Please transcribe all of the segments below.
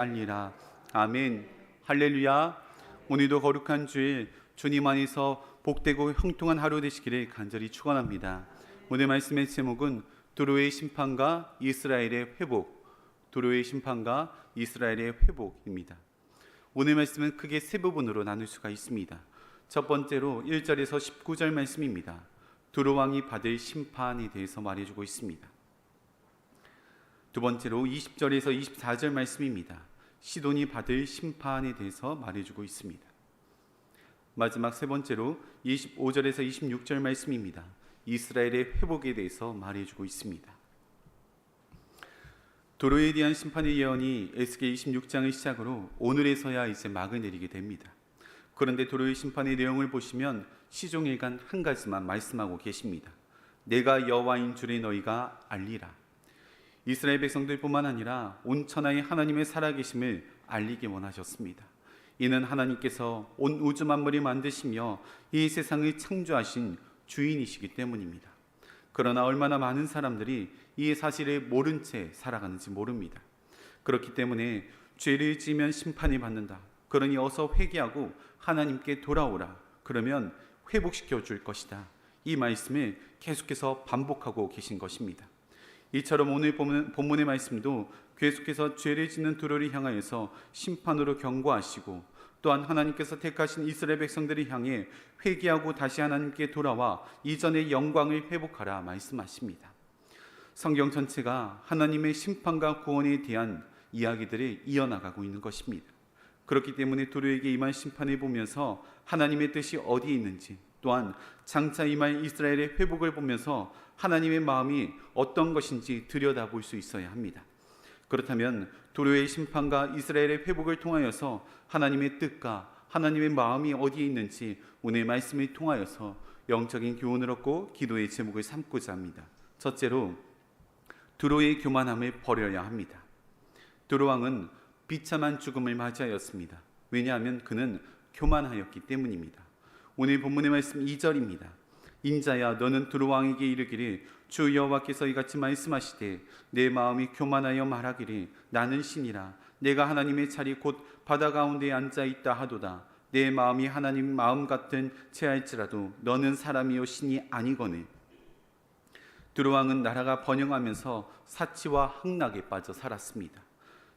알리라. 아멘. 할렐루야. 오늘도 거룩한 주일 주님 안에서 복되고 형통한 하루 되시기를 간절히 축원합니다. 오늘 말씀의 제목은 두로의 심판과 이스라엘의 회복. 두로의 심판과 이스라엘의 회복입니다. 오늘 말씀은 크게 세 부분으로 나눌 수가 있습니다. 첫 번째로 1절에서 19절 말씀입니다. 두로 왕이 받을 심판에 대해서 말해주고 있습니다. 두 번째로 20절에서 24절 말씀입니다. 시돈이 받을 심판에 대해서 말해주고 있습니다. 마지막 세 번째로 25절에서 26절 말씀입니다. 이스라엘의 회복에 대해서 말해주고 있습니다. 두로에 대한 심판의 예언이 에스겔 26장을 시작으로 오늘에서야 이제 막을 내리게 됩니다. 그런데 두로의 심판의 내용을 보시면 시종일관 한 가지만 말씀하고 계십니다. 내가 여호와인 줄을 너희가 알리라. 이스라엘 백성들뿐만 아니라 온 천하의 하나님의 살아계심을 알리기 원하셨습니다. 이는 하나님께서 온 우주 만물을 만드시며 이 세상을 창조하신 주인이시기 때문입니다. 그러나 얼마나 많은 사람들이 이 사실을 모른 채 살아가는지 모릅니다. 그렇기 때문에 죄를 지으면 심판을 받는다. 그러니 어서 회개하고 하나님께 돌아오라. 그러면 회복시켜 줄 것이다. 이 말씀을 계속해서 반복하고 계신 것입니다. 이처럼 오늘 본문의 말씀도 계속해서 죄를 짓는 두로를 향하여서 심판으로 경고하시고 또한 하나님께서 택하신 이스라엘 백성들을 향해 회개하고 다시 하나님께 돌아와 이전의 영광을 회복하라 말씀하십니다. 성경 전체가 하나님의 심판과 구원에 대한 이야기들을 이어나가고 있는 것입니다. 그렇기 때문에 두로에게 임한 심판을 보면서 하나님의 뜻이 어디에 있는지, 또한 장차 임할 이스라엘의 회복을 보면서 하나님의 마음이 어떤 것인지 들여다볼 수 있어야 합니다. 그렇다면 두로의 심판과 이스라엘의 회복을 통하여서 하나님의 뜻과 하나님의 마음이 어디에 있는지 오늘 말씀을 통하여서 영적인 교훈을 얻고 기도의 제목을 삼고자 합니다. 첫째로 두로의 교만함을 버려야 합니다. 두로 왕은 비참한 죽음을 맞이하였습니다. 왜냐하면 그는 교만하였기 때문입니다. 오늘 본문의 말씀 2절입니다. 인자야 너는 두로 왕에게 이르기를 주 여호와께서 이같이 말씀하시되 내 마음이 교만하여 말하기를 나는 신이라 내가 하나님의 자리 곧 바다 가운데에 앉아 있다 하도다. 내 마음이 하나님 마음 같은 체할지라도 너는 사람이요 신이 아니거늘. 두로 왕은 나라가 번영하면서 사치와 흥락에 빠져 살았습니다.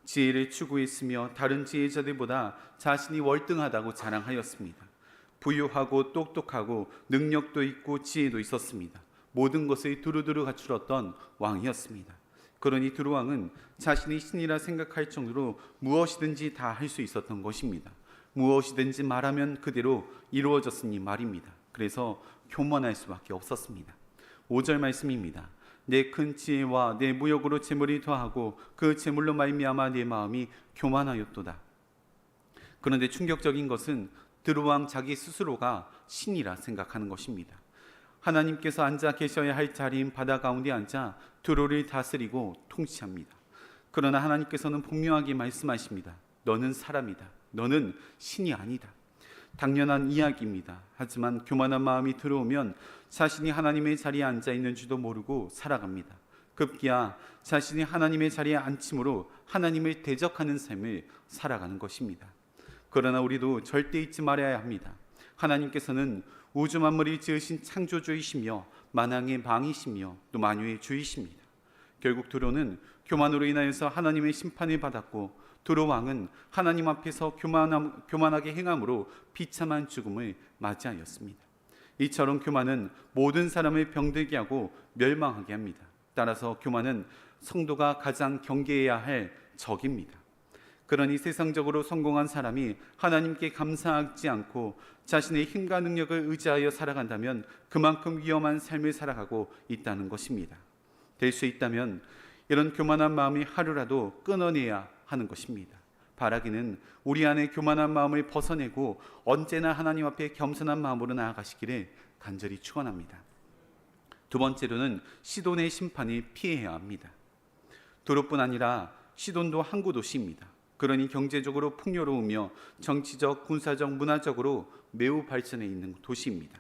지혜를 추구했으며 다른 지혜자들보다 자신이 월등하다고 자랑하였습니다. 부유하고 똑똑하고 능력도 있고 지혜도 있었습니다. 모든 것을 두루두루 갖추었던 왕이었습니다. 그러니 두로 왕은 자신이 신이라 생각할 정도로 무엇이든지 다 할 수 있었던 것입니다. 무엇이든지 말하면 그대로 이루어졌으니 말입니다. 그래서 교만할 수밖에 없었습니다. 5절 말씀입니다. 내 큰 지혜와 내 무역으로 재물이 더하고 그 재물로 말미암아 내 마음이 교만하였도다. 그런데 충격적인 것은 두로 왕 자기 스스로가 신이라 생각하는 것입니다. 하나님께서 앉아 계셔야 할 자리인 바다 가운데 앉아 두로를 다스리고 통치합니다. 그러나 하나님께서는 분명하게 말씀하십니다. 너는 사람이다. 너는 신이 아니다. 당연한 이야기입니다. 하지만 교만한 마음이 들어오면 자신이 하나님의 자리에 앉아 있는 줄도 모르고 살아갑니다. 급기야 자신이 하나님의 자리에 앉힘으로 하나님을 대적하는 삶을 살아가는 것입니다. 그러나 우리도 절대 잊지 말아야 합니다. 하나님께서는 우주 만물을 지으신 창조주이시며 만왕의 왕이시며 또 만유의 주이십니다. 결국 두로는 교만으로 인하여서 하나님의 심판을 받았고 두로 왕은 하나님 앞에서 교만하게 행함으로 비참한 죽음을 맞이하였습니다. 이처럼 교만은 모든 사람을 병들게 하고 멸망하게 합니다. 따라서 교만은 성도가 가장 경계해야 할 적입니다. 그러니 세상적으로 성공한 사람이 하나님께 감사하지 않고 자신의 힘과 능력을 의지하여 살아간다면 그만큼 위험한 삶을 살아가고 있다는 것입니다. 될 수 있다면 이런 교만한 마음이 하루라도 끊어내야 하는 것입니다. 바라기는 우리 안에 교만한 마음을 벗어내고 언제나 하나님 앞에 겸손한 마음으로 나아가시기를 간절히 축원합니다. 두 번째로는 시돈의 심판을 피해야 합니다. 두로뿐 아니라 시돈도 항구 도시입니다. 그러니 경제적으로 풍요로우며 정치적, 군사적, 문화적으로 매우 발전해 있는 도시입니다.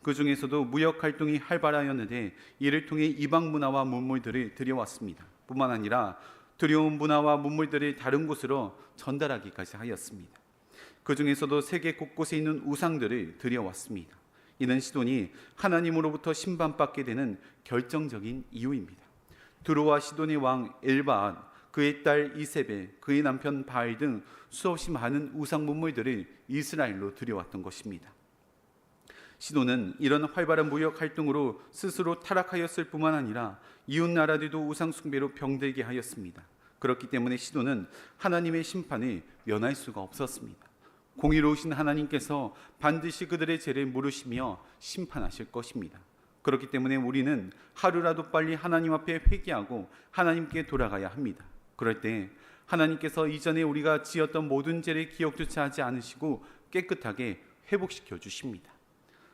그 중에서도 무역 활동이 활발하였는데 이를 통해 이방 문화와 문물들을 들여왔습니다. 뿐만 아니라 두려운 문화와 문물들을 다른 곳으로 전달하기까지 하였습니다. 그 중에서도 세계 곳곳에 있는 우상들을 들여왔습니다. 이는 시돈이 하나님으로부터 심판받게 되는 결정적인 이유입니다. 두로와 시돈의 왕 엘바알, 그의 딸 이세벨, 그의 남편 바알 등 수없이 많은 우상 문물들을 이스라엘로 들여왔던 것입니다. 시돈은 이런 활발한 무역 활동으로 스스로 타락하였을 뿐만 아니라 이웃 나라들도 우상 숭배로 병들게 하였습니다. 그렇기 때문에 시돈은 하나님의 심판을 면할 수가 없었습니다. 공의로우신 하나님께서 반드시 그들의 죄를 물으시며 심판하실 것입니다. 그렇기 때문에 우리는 하루라도 빨리 하나님 앞에 회개하고 하나님께 돌아가야 합니다. 그럴 때 하나님께서 이전에 우리가 지었던 모든 죄를 기억조차 하지 않으시고 깨끗하게 회복시켜 주십니다.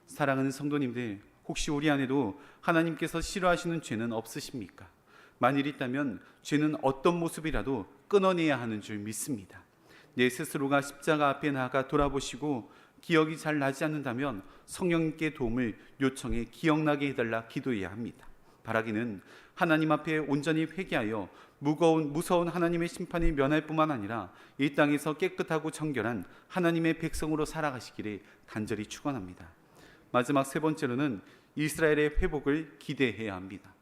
사랑하는 성도님들, 혹시 우리 안에도 하나님께서 싫어하시는 죄는 없으십니까? 만일 있다면 죄는 어떤 모습이라도 끊어내야 하는 줄 믿습니다. 내 스스로가 십자가 앞에 나아가 돌아보시고 기억이 잘 나지 않는다면 성령님께 도움을 요청해 기억나게 해달라 기도해야 합니다. 바라기는 하나님 앞에 온전히 회개하여 무서운 하나님의 심판이 면할 뿐만 아니라 이 땅에서 깨끗하고 정결한 하나님의 백성으로 살아가시기를 간절히 축원합니다. 마지막 세 번째로는 이스라엘의 회복을 기대해야 합니다.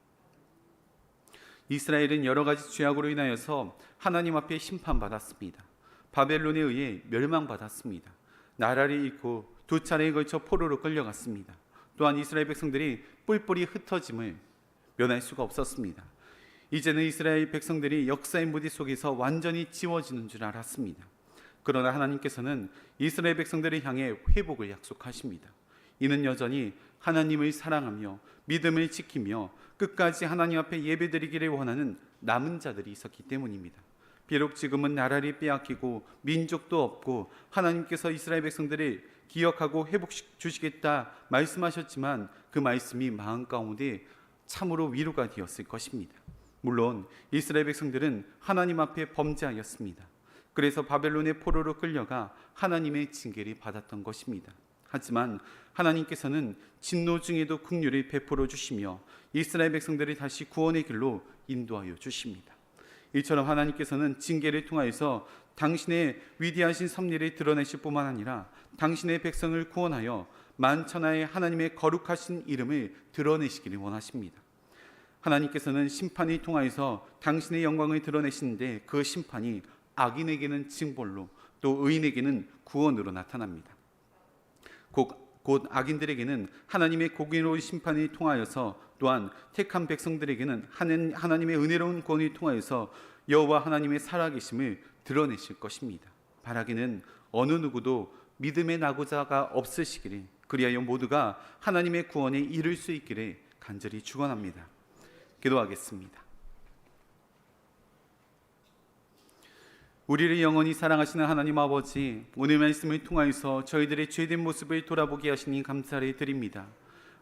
이스라엘은 여러 가지 죄악으로 인하여서 하나님 앞에 심판받았습니다. 바벨론에 의해 멸망받았습니다. 나라를 잃고 두 차례에 걸쳐 포로로 끌려갔습니다. 또한 이스라엘 백성들이 뿔뿔이 흩어짐을 면할 수가 없었습니다. 이제는 이스라엘 백성들이 역사의 무디 속에서 완전히 지워지는 줄 알았습니다. 그러나 하나님께서는 이스라엘 백성들을 향해 회복을 약속하십니다. 이는 여전히 하나님을 사랑하며 믿음을 지키며 끝까지 하나님 앞에 예배드리기를 원하는 남은 자들이 있었기 때문입니다. 비록 지금은 나라를 빼앗기고 민족도 없고 하나님께서 이스라엘 백성들을 기억하고 회복시켜 주시겠다 말씀하셨지만 그 말씀이 마음 가운데 참으로 위로가 되었을 것입니다. 물론 이스라엘 백성들은 하나님 앞에 범죄하였습니다. 그래서 바벨론의 포로로 끌려가 하나님의 징계를 받았던 것입니다. 하지만 하나님께서는 진노 중에도 긍휼을 베풀어 주시며 이스라엘 백성들을 다시 구원의 길로 인도하여 주십니다. 이처럼 하나님께서는 징계를 통하여서 당신의 위대하신 섭리를 드러내실 뿐만 아니라 당신의 백성을 구원하여 만천하의 하나님의 거룩하신 이름을 드러내시기를 원하십니다. 하나님께서는 심판을 통하여서 당신의 영광을 드러내시는데 그 심판이 악인에게는 징벌로 또 의인에게는 구원으로 나타납니다. 곧 악인들에게는 하나님의 공의로운 심판을 통하여서 또한 택한 백성들에게는 하나님의 은혜로운 구원을 통하여서 여호와 하나님의 살아계심을 드러내실 것입니다. 바라기는 어느 누구도 믿음의 낙오자가 없으시기를, 그리하여 모두가 하나님의 구원에 이를 수 있기를 간절히 축원합니다. 기도하겠습니다. 우리를 영원히 사랑하시는 하나님 아버지, 오늘 말씀을 통하여서 저희들의 죄된 모습을 돌아보게 하시니 감사를 드립니다.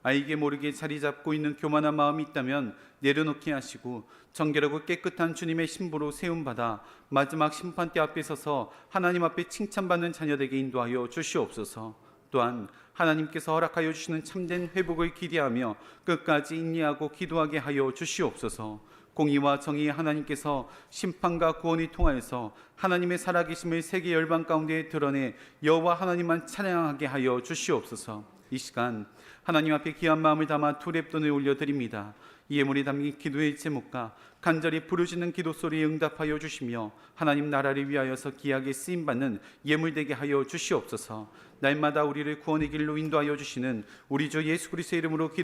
알게 모르게 자리 잡고 있는 교만한 마음이 있다면 내려놓게 하시고 정결하고 깨끗한 주님의 신부로 세움받아 마지막 심판대 앞에 서서 하나님 앞에 칭찬받는 자녀되게 인도하여 주시옵소서. 또한 하나님께서 허락하여 주시는 참된 회복을 기대하며 끝까지 인내하고 기도하게 하여 주시옵소서. 공의와 정의의 하나님께서 심판과 구원을 통하여서 하나님의 살아계심을 세계 열방 가운데 드러내 여호와 하나님만 찬양하게 하여 주시옵소서. 이 시간 하나님 앞에 귀한 마음을 담아 두 랩돈을 올려드립니다. 이 예물에 담긴 기도의 제목과 간절히 부르짖는 기도 소리에 응답하여 주시며 하나님 나라를 위하여서 귀하게 쓰임받는 예물되게 하여 주시옵소서. 날마다 우리를 구원의 길로 인도하여 주시는 우리 주 예수 그리스도의 이름으로